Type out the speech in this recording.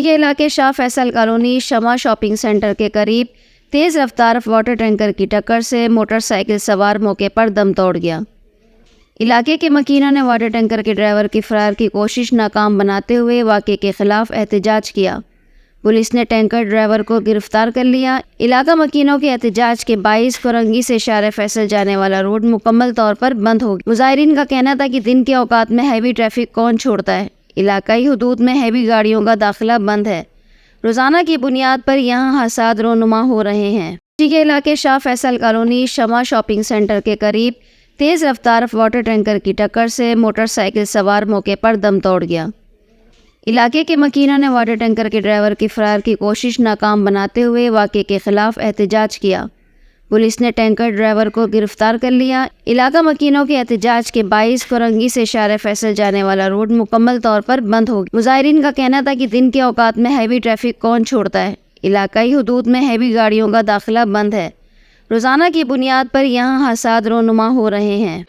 کے علاقے شاہ فیصل کالونی شمع شاپنگ سینٹر کے قریب تیز رفتار واٹر ٹینکر کی ٹکر سے موٹر سائیکل سوار موقع پر دم توڑ گیا۔ علاقے کے مکینوں نے واٹر ٹینکر کے ڈرائیور کی فرار کی کوشش ناکام بناتے ہوئے واقعے کے خلاف احتجاج کیا۔ پولیس نے ٹینکر ڈرائیور کو گرفتار کر لیا۔ علاقہ مکینوں کے احتجاج کے باعث فرنگی سے شارع فیصل جانے والا روڈ مکمل طور پر بند ہو گیا۔ مظاہرین کا کہنا تھا کہ دن کے اوقات میں ہیوی ٹریفک کون چھوڑتا ہے، علاقائی حدود میں ہیوی گاڑیوں کا داخلہ بند ہے، روزانہ کی بنیاد پر یہاں حادثات رونما ہو رہے ہیں۔ کے علاقے شاہ فیصل کالونی شمع شاپنگ سینٹر کے قریب تیز رفتار واٹر ٹینکر کی ٹکر سے موٹر سائیکل سوار موقع پر دم توڑ گیا۔ علاقے کے مکینوں نے واٹر ٹینکر کے ڈرائیور کی فرار کی کوشش ناکام بناتے ہوئے واقعے کے خلاف احتجاج کیا۔ پولیس نے ٹینکر ڈرائیور کو گرفتار کر لیا۔ علاقہ مکینوں کے احتجاج کے باعث فرنگی سے شارع فیصل جانے والا روڈ مکمل طور پر بند ہو گیا۔ مظاہرین کا کہنا تھا کہ دن کے اوقات میں ہیوی ٹریفک کون چھوڑتا ہے، علاقائی حدود میں ہیوی گاڑیوں کا داخلہ بند ہے، روزانہ کی بنیاد پر یہاں حادثات رونما ہو رہے ہیں۔